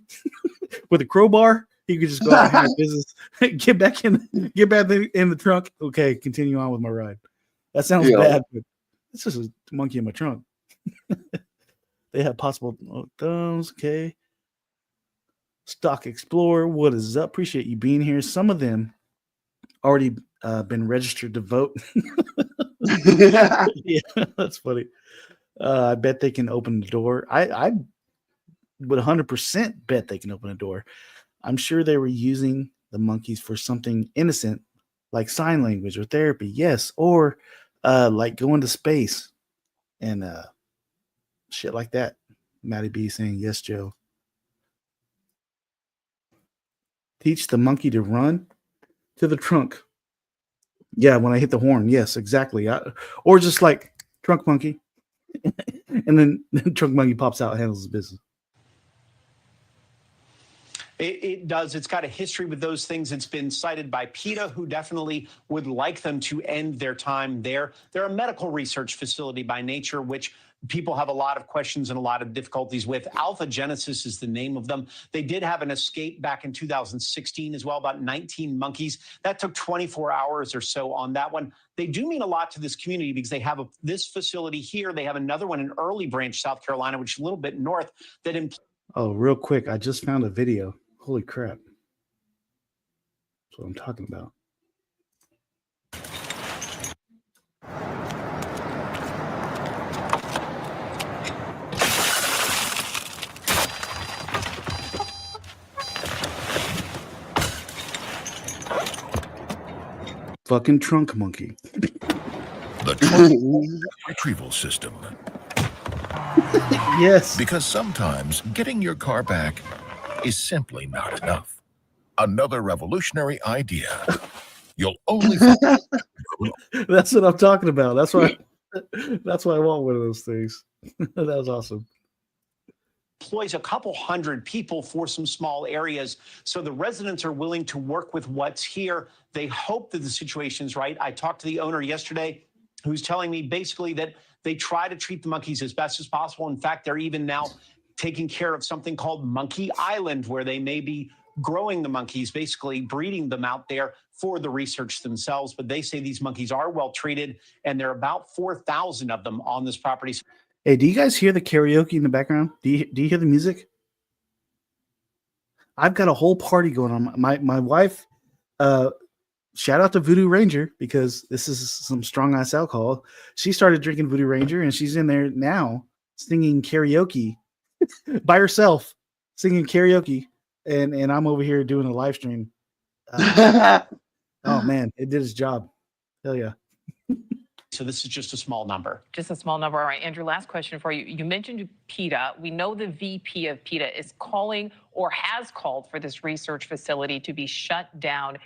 S2: with a crowbar, he could just go out and have business, get back in the trunk. Okay, continue on with my ride. That sounds bad, but it's just a monkey in my trunk. They have possible thumbs. Okay. Stock Explorer, what is up? Appreciate you being here. Some of them already been registered to vote. Yeah, that's funny. I bet they can open the door. I would 100% bet they can open a door. I'm sure they were using the monkeys for something innocent, like sign language or therapy. Yes, or like going to space and shit like that. Maddie B saying yes, Joe. Teach the monkey to run to the trunk. Yeah, when I hit the horn. Yes, exactly. Or just like trunk monkey. And then the trunk monkey pops out and handles his business.
S13: It does. It's got a history with those things. It's been cited by PETA, who definitely would like them to end their time there. They're a medical research facility by nature, which people have a lot of questions and a lot of difficulties with. Alpha Genesis is the name of them. They did have an escape back in 2016 as well, about 19 monkeys. That took 24 hours or so on that one. They do mean a lot to this community because they have this facility here. They have another one in Early Branch, South Carolina, which is a little bit north.
S2: Oh, real quick. I just found a video. Holy crap. That's what I'm talking about. Fucking trunk monkey.
S14: The trunk retrieval system.
S2: Yes.
S14: Because sometimes getting your car back is simply not enough. Another revolutionary idea. You'll only
S2: That's what I'm talking about. That's why I want one of those things. That was awesome.
S13: Employs a couple hundred people for some small areas. So the residents are willing to work with what's here. They hope that the situation's right. I talked to the owner yesterday who's telling me basically that they try to treat the monkeys as best as possible. In fact, they're even now taking care of something called Monkey Island, where they may be growing the monkeys, basically breeding them out there for the research themselves. But they say these monkeys are well treated, and there are about 4,000 of them on this property.
S2: Hey, do you guys hear the karaoke in the background? Do you hear the music? I've got a whole party going on. My wife, shout out to Voodoo Ranger, because this is some strong ass alcohol. She started drinking Voodoo Ranger, and she's in there now singing karaoke by herself, singing karaoke, and I'm over here doing a live stream. Oh man, it did its job. Hell yeah.
S13: So this is just a small number.
S12: Just a small number. All right, Andrew, last question for you. You mentioned PETA. We know the VP of PETA is calling or has called for this research facility to be shut down.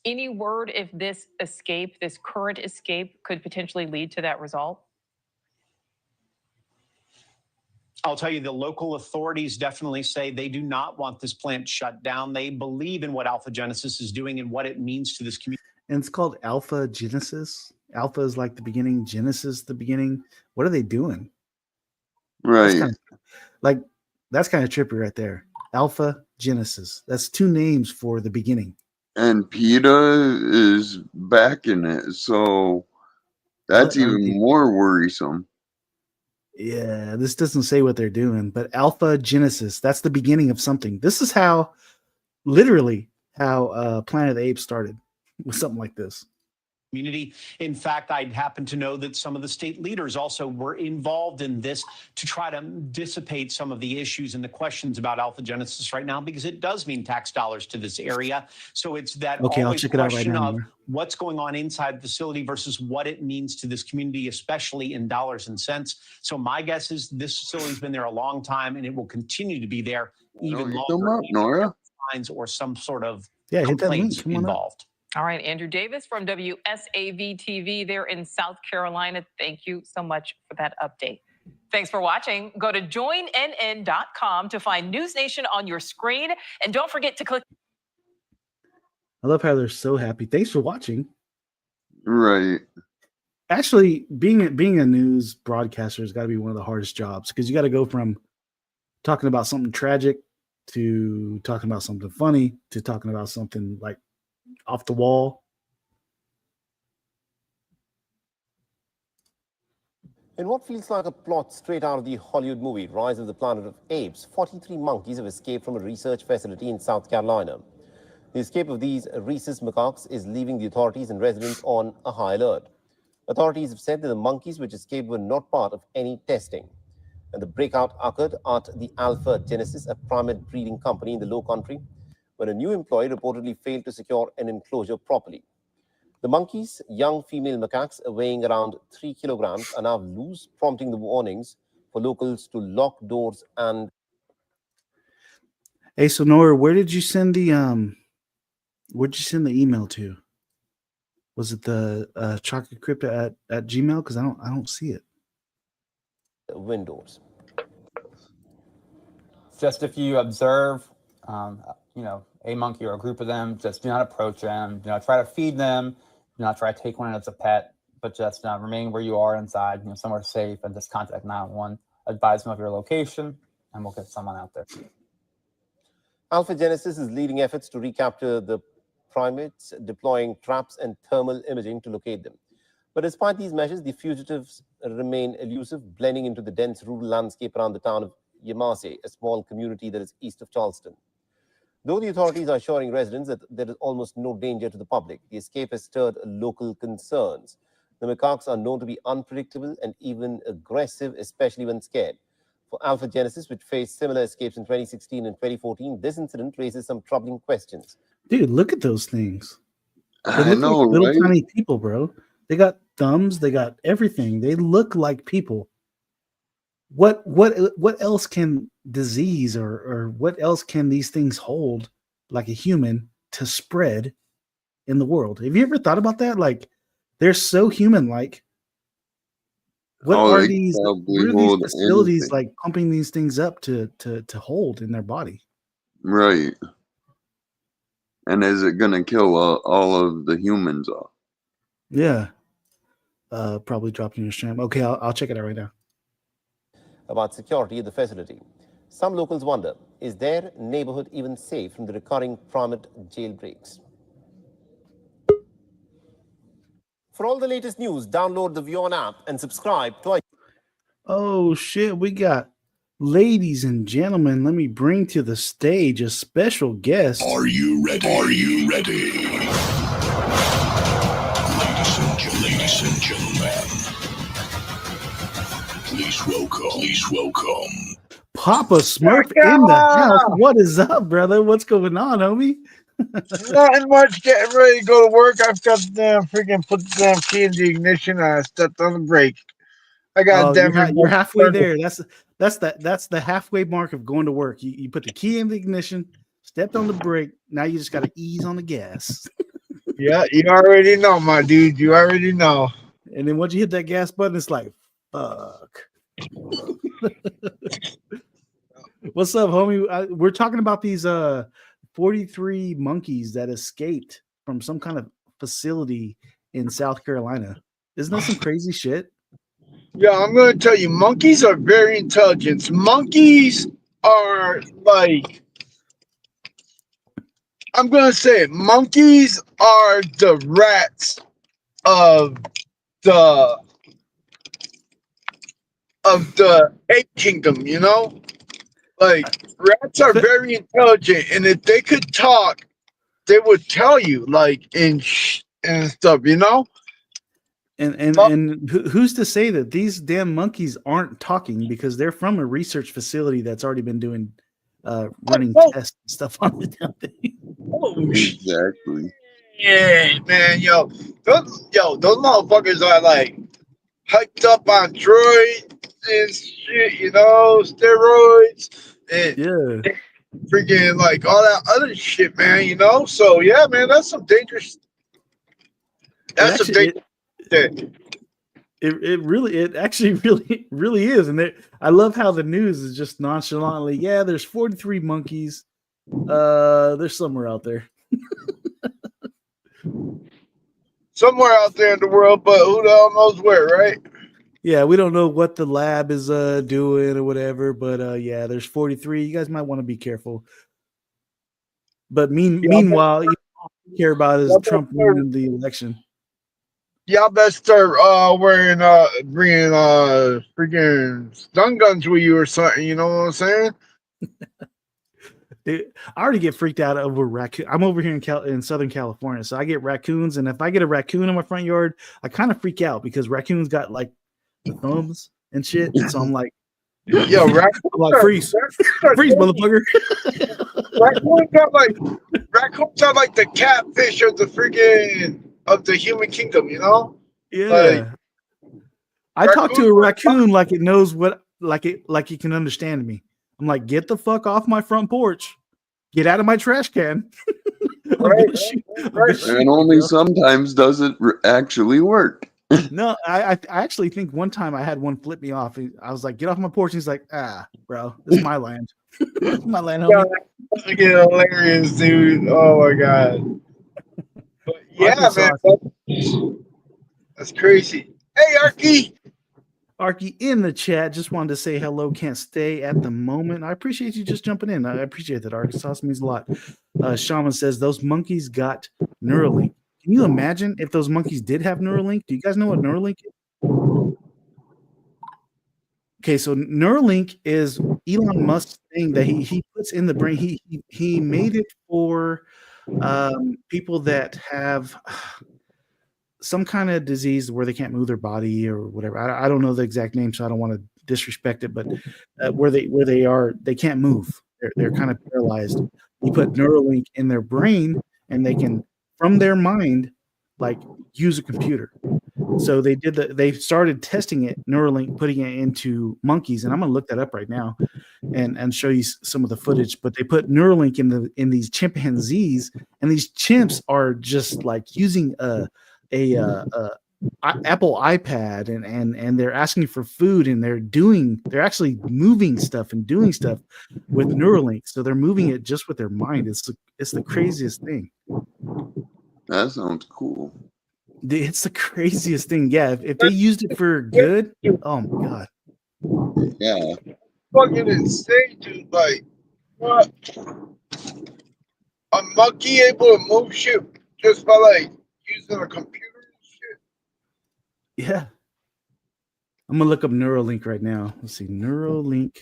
S12: Any word if this escape, this current escape, could potentially lead to that result?
S13: I'll tell you, the local authorities definitely say they do not want this plant shut down. They believe in what Alpha Genesis is doing and what it means to this community.
S2: And it's called Alpha Genesis. Alpha is like the beginning, Genesis the beginning. What are they doing?
S10: Right.
S2: That's kind of trippy right there. Alpha Genesis. That's two names for the beginning.
S10: And PETA is backing it, so that's even more worrisome.
S2: Yeah, this doesn't say what they're doing, but Alpha Genesis, that's the beginning of something. This is literally how Planet of the Apes started, with something like this.
S13: Community. In fact, I happen to know that some of the state leaders also were involved in this to try to dissipate some of the issues and the questions about Alpha Genesis right now, because it does mean tax dollars to this area. So it's that
S2: I'll check it out right now.
S13: of what's going on inside the facility versus what it means to this community, especially in dollars and cents. So my guess is this facility's been there a long time, and it will continue to be there even longer.
S10: Nora?
S13: Or some sort of
S2: hit that link. Come on
S13: involved.
S12: All right, Andrew Davis from WSAV-TV there in South Carolina. Thank you so much for that update. Thanks for watching. Go to joinnn.com to find News Nation on your screen. And don't forget to click.
S2: I love how they're so happy. Thanks for watching.
S10: Right.
S2: Actually, being a news broadcaster has got to be one of the hardest jobs, because you got to go from talking about something tragic to talking about something funny to talking about something like off the wall.
S15: In what feels like a plot straight out of the Hollywood movie Rise of the Planet of Apes, 43 monkeys have escaped from a research facility in South Carolina. The escape of these rhesus macaques is leaving the authorities and residents on a high alert. Authorities have said that the monkeys which escaped were not part of any testing. And the breakout occurred at the Alpha Genesis, a primate breeding company in the Low Country, when a new employee reportedly failed to secure an enclosure properly. The monkeys, young female macaques weighing around 3 kilograms, are now loose, prompting the warnings for locals to lock doors and...
S2: Hey, so Nora, where did you send the email to? Was it the Chaka Crypto at Gmail? Because I don't see it.
S15: Windows.
S16: Just if you observe, a monkey or a group of them, just do not approach them. Do not try to feed them. Do not try to take one as a pet, but just remain where you are inside, somewhere safe, and just contact 911. Advise them of your location, and we'll get someone out there.
S15: Alpha Genesis is leading efforts to recapture the primates, deploying traps and thermal imaging to locate them. But despite these measures, the fugitives remain elusive, blending into the dense rural landscape around the town of Yamase, a small community that is east of Charleston. Though the authorities are assuring residents that there is almost no danger to the public, the escape has stirred local concerns. The macaques are known to be unpredictable and even aggressive, especially when scared. For Alpha Genesis, which faced similar escapes in 2016 and 2014, this incident raises some troubling questions.
S2: Dude, look at those things. They look
S10: know,
S2: like little
S10: right?
S2: tiny people, bro. They got thumbs. They got everything. They look like people. What else can disease or what else can these things hold like a human to spread in the world? Have you ever thought about that? Like, they're so human-like. What
S10: Oh,
S2: are
S10: they
S2: these?
S10: probably
S2: What are these
S10: hold
S2: facilities
S10: anything.
S2: like pumping these things up to hold in their body?
S10: Right. And is it going to kill all of the humans off?
S2: Yeah. Probably dropped in your stream. Okay, I'll check it out right now.
S15: About security at the facility. Some locals wonder, is their neighborhood even safe from the recurring private jailbreaks? For all the latest news, download the VON app and subscribe to our...
S2: Oh shit, we got, ladies and gentlemen, let me bring to the stage a special guest.
S14: Are you ready? Are you ready? Ladies and gentlemen, please welcome
S2: Papa Smurf in the house. What is up, brother? What's going on, homie?
S17: Nothing much. Getting ready to go to work. I've got the damn freaking put the damn key in the ignition. I stepped on the brake. I got damn.
S2: You're halfway there. That's the halfway mark of going to work. You put the key in the ignition, stepped on the brake. Now you just got to ease on the gas.
S17: Yeah, you already know, my dude. You already know.
S2: And then once you hit that gas button, it's like, fuck. What's up, homie? We're talking about these 43 monkeys that escaped from some kind of facility in South Carolina. Isn't that some crazy shit?
S17: Yeah, I'm going to tell you, monkeys are very intelligent. Monkeys are like, I'm going to say it, monkeys are the rats of the ape kingdom, you know? Like, rats are very intelligent, and if they could talk, they would tell you, like, and stuff, you know?
S2: And who's to say that these damn monkeys aren't talking, because they're from a research facility that's already been doing running tests and stuff on the damn thing.
S10: Exactly.
S17: Yeah, man, those motherfuckers are like hyped up on droids and shit, you know, steroids and freaking like all that other shit, man, you know? So yeah, man, that's some dangerous shit.
S2: It actually really is. And I love how the news is just nonchalantly, yeah, there's 43 monkeys. There's somewhere out there.
S17: Somewhere out there in the world, but who the hell knows where, right?
S2: Yeah, we don't know what the lab is doing or whatever, but yeah, there's 43. You guys might want to be careful. But meanwhile, you care about is Trump winning the election.
S17: Y'all best start wearing bringing freaking stun guns with you or something. You know what I'm saying?
S2: Dude, I already get freaked out over raccoon. I'm over here in Southern California, so I get raccoons, and if I get a raccoon in my front yard, I kind of freak out because raccoons got like the thumbs and shit. So I'm like,
S17: yo, raccoons
S2: I'm like, freeze, motherfucker.
S17: Raccoons are like the catfish of the freaking of the human kingdom, you know?
S2: Yeah. I talk to a raccoon like it knows what, like it can understand me. I'm like, get the fuck off my front porch. Get out of my trash can.
S10: And only sometimes does it actually work.
S2: No, I actually think one time I had one flip me off. I was like, get off my porch. He's like, bro, this is my land. This is my land, homie.
S17: That's hilarious, dude. Oh my god. But yeah, man. That's crazy. Hey, Arky.
S2: Arky in the chat just wanted to say hello. Can't stay at the moment. I appreciate you just jumping in. I appreciate that, Arkansas means a lot. Shaman says those monkeys got Neuralink. Can you imagine if those monkeys did have Neuralink? Do you guys know what Neuralink is? Okay, so Neuralink is Elon Musk's thing that he puts in the brain. He made it for people that have some kind of disease where they can't move their body or whatever. I don't know the exact name, so I don't want to disrespect it, but where they can't move. They're kind of paralyzed. You put Neuralink in their brain, and they can, from their mind, like use a computer. So they started testing it, Neuralink, putting it into monkeys, and I'm gonna look that up right now and show you some of the footage. But they put Neuralink in these chimpanzees, and these chimps are just like using a Apple iPad and they're asking for food, and they're actually moving stuff and doing stuff with Neuralink. So they're moving it just with their mind. It's the craziest thing.
S10: That sounds cool.
S2: It's the craziest thing. Yeah, if they used it for good, oh my god.
S10: Yeah.
S17: Fucking insane, dude. Like, what? A monkey able to move shit just by like using a computer and shit?
S2: Yeah. I'm gonna look up Neuralink right now. Let's see, Neuralink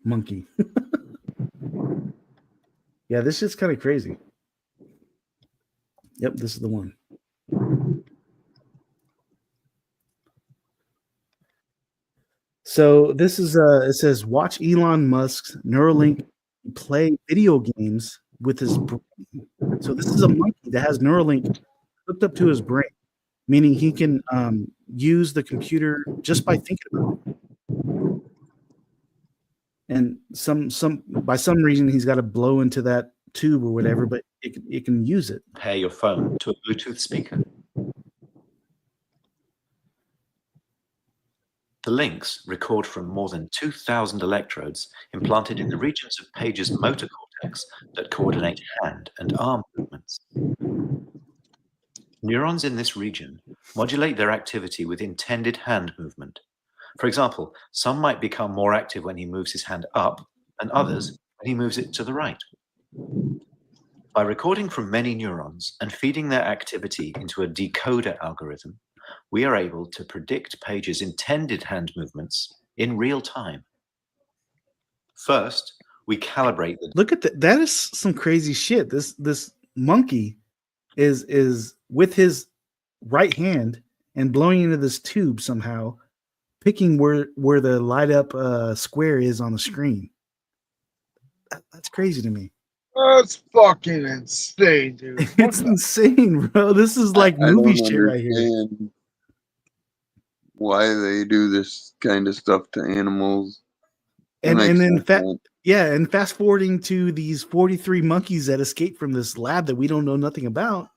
S2: monkey. Yeah, this shit's kind of crazy. Yep, this is the one. So this is it says watch Elon Musk's Neuralink play video games with his brain. So this is a monkey that has Neuralink hooked up to his brain, meaning he can use the computer just by thinking about it. And by some reason he's got to blow into that tube or whatever, but it can use it.
S18: Pair your phone to a Bluetooth speaker. The links record from more than 2,000 electrodes implanted in the regions of Page's motor cortex that coordinate hand and arm movements. Neurons in this region modulate their activity with intended hand movement. For example, some might become more active when he moves his hand up, and others when he moves it to the right. By recording from many neurons and feeding their activity into a decoder algorithm, we are able to predict Page's intended hand movements in real time. First, we calibrate the...
S2: Look at that. That is some crazy shit. This monkey is with his right hand and blowing into this tube somehow, picking where the light up square is on the screen. That's crazy to me.
S17: That's fucking insane, dude.
S2: It's insane, bro. This is like movie shit right here.
S10: Why they do this kind of stuff to animals.
S2: And then fast forwarding to these 43 monkeys that escaped from this lab that we don't know nothing about.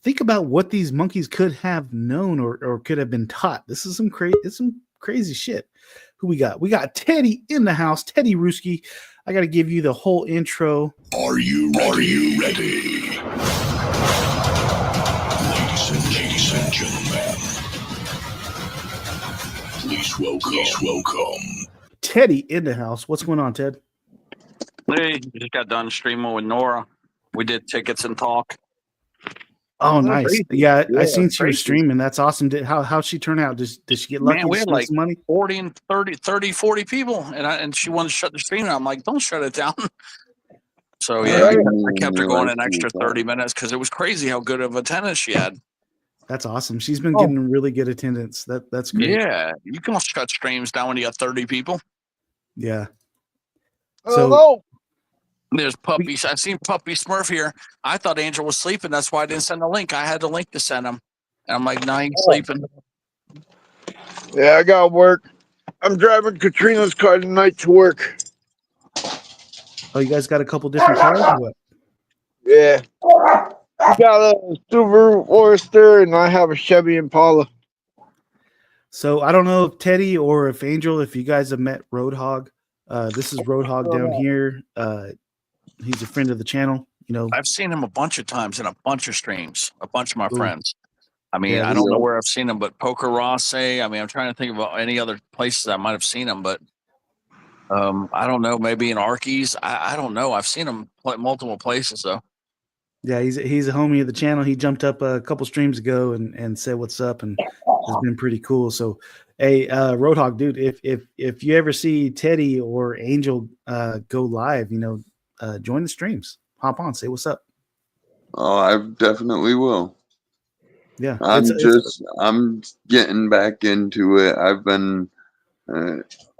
S2: Think about what these monkeys could have known or could have been taught. This is some crazy shit. Who we got? We got Teddy in the house. Teddy Ruski. I got to give you the whole intro.
S14: Are you ready? Ladies and gentlemen, please welcome
S2: Teddy in the house. What's going on, Ted?
S19: Hey, just got done streaming with Nora. We did tickets and talk.
S2: Oh, nice.
S19: Crazy.
S2: Yeah, I seen
S19: crazy.
S2: her streaming. That's awesome. How'd she turn out? Did she get lucky?
S19: Man, we had
S2: Spend
S19: like
S2: some money?
S19: 40 and 30, 40 people, and she wanted to shut the stream. And I'm like, don't shut it down. So yeah, I kept her going an extra 30 minutes because it was crazy how good of attendance she had.
S2: That's awesome. She's been getting really good attendance. That's great.
S19: Yeah, you can shut streams down when you got 30 people.
S2: Yeah.
S17: So
S19: there's puppies. I've seen Puppy Smurf here. I thought Angel was sleeping. That's why I didn't send the link. I had the link to send him. And I'm like, nah, he's sleeping.
S17: yeah, I got work. I'm driving Katrina's car tonight to work.
S2: Oh, you guys got a couple different cars or what?
S17: Yeah. I got a Subaru Forester and I have a Chevy Impala.
S2: So I don't know if Teddy or if Angel, if you guys have met Roadhog. This is Roadhog down here. He's a friend of the channel. You know,
S19: I've seen him a bunch of times in a bunch of streams, a bunch of my friends. I mean,
S2: Yeah,
S19: I don't know where I've seen him, but Poker Ross. I mean, I'm trying to think about any other places I might have seen him, but I don't know. Maybe in Arkies. I don't know. I've seen him multiple places though.
S2: Yeah, he's a homie of the channel. He jumped up a couple streams ago and said what's up, and has been pretty cool. So, hey, Roadhog, dude, if you ever see Teddy or Angel go live, you know, join the streams. Hop on, say what's up.
S10: Oh, I definitely will.
S2: Yeah,
S10: I'm getting back into it. I've been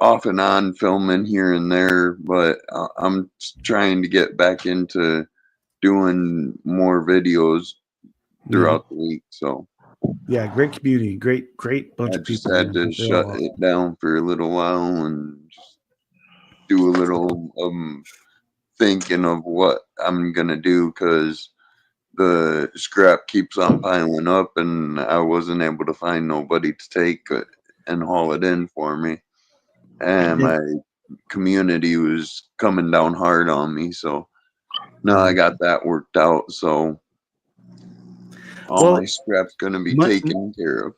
S10: off and on filming here and there, but I'm trying to get back into doing more videos throughout the week. So
S2: yeah, great community, great bunch
S10: I
S2: of
S10: just
S2: people.
S10: had to shut it down for a little while and just do a little thinking of what I'm gonna do, because the scrap keeps on piling up and I wasn't able to find nobody to take it and haul it in for me, and my community was coming down hard on me. So now I got that worked out, so all my scrap's gonna be taken care of.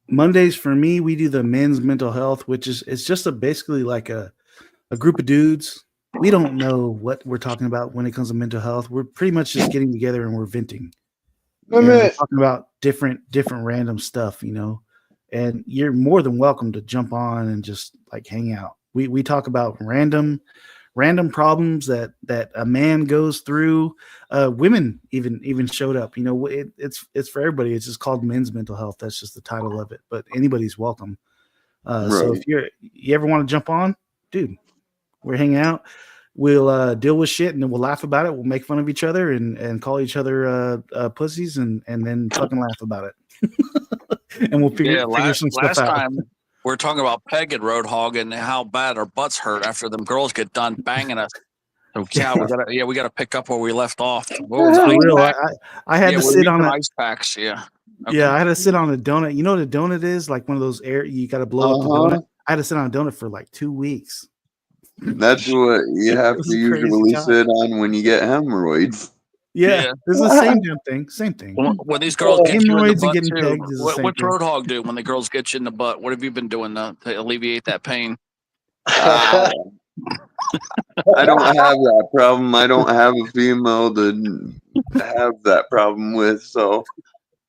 S2: Mondays for me, we do the men's mental health, which is it's just basically like a group of dudes. We don't know what we're talking about when it comes to mental health. We're pretty much just getting together and we're venting. And we're talking about different random stuff, you know. And you're more than welcome to jump on and just like hang out. We talk about random problems that a man goes through. Women even showed up. You know, it's for everybody. It's just called men's mental health. That's just the title of it. But anybody's welcome. So if you ever want to jump on, dude, we're hanging out. We'll deal with shit and then we'll laugh about it. We'll make fun of each other and call each other pussies and then fucking laugh about it. And we'll figure some stuff out.
S19: Last time we were talking about Peg and Roadhog and how bad our butts hurt after them girls get done banging us. So we gotta pick up where we left off. What was
S2: For real, I had to sit on
S19: ice packs. Yeah. Okay.
S2: Yeah, I had to sit on a donut. You know what a donut is? Like one of those air, you got to blow up the donut. I had to sit on a donut for like 2 weeks.
S10: That's what you have to usually sit on when you get hemorrhoids.
S2: Yeah, it's the same damn thing. Same thing.
S19: When these girls get you in the butt
S2: getting
S19: too,
S2: pegged is the same
S19: what's
S2: thing.
S19: Roadhog do when the girls get you in the butt? What have you been doing to alleviate that pain?
S10: I don't have that problem. I don't have a female to have that problem with. So,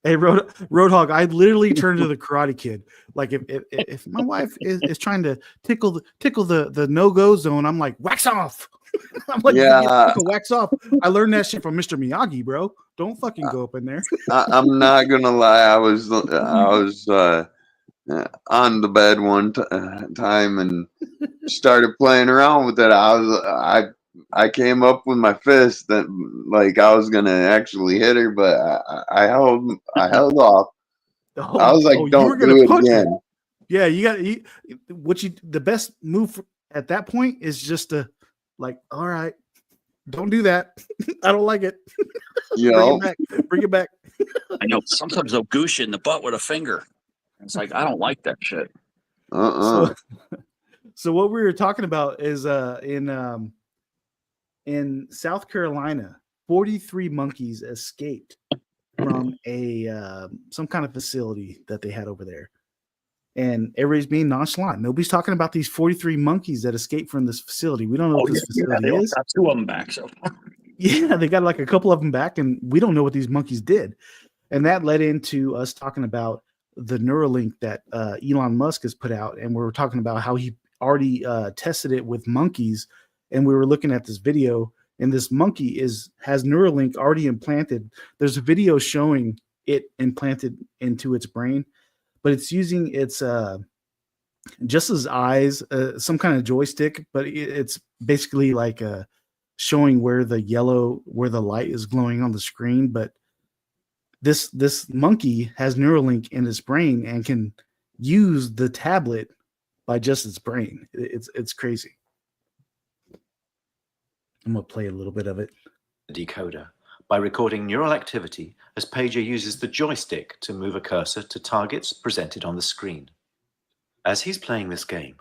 S2: hey, Roadhog, I literally turned to the Karate Kid. Like if my wife is trying to tickle the no-go zone, I'm like, wax off. I'm like,
S10: yeah,
S2: wax off. I learned that shit from Mr. Miyagi, bro. Don't fucking go up in there.
S10: I'm not gonna lie. I was on the bed one time and started playing around with it. I came up with my fist that like I was gonna actually hit her, but I held off. I was like, don't do it again.
S2: Her. Yeah, you got the best move at that point is just to like, all right, don't do that. I don't like it. Bring it back.
S19: I know sometimes they'll goose you in the butt with a finger. It's like, I don't like that shit.
S2: So what we were talking about is in South Carolina, 43 monkeys escaped from some kind of facility that they had over there. And everybody's being nonchalant. Nobody's talking about these 43 monkeys that escaped from this facility. We don't know what this facility is.
S19: Got 2 of them back. So
S2: yeah, they got like a couple of them back, and we don't know what these monkeys did. And that led into us talking about the Neuralink that Elon Musk has put out, and we were talking about how he already tested it with monkeys. And we were looking at this video, and this monkey has Neuralink already implanted. There's a video showing it implanted into its brain, but it's using its just his eyes, some kind of joystick, but it's basically like showing where the light is glowing on the screen. But this monkey has Neuralink in its brain and can use the tablet by just its brain. It's crazy. I'm gonna play a little bit of it.
S18: Decoder by recording neural activity as Pager uses the joystick to move a cursor to targets presented on the screen. As he's playing this game,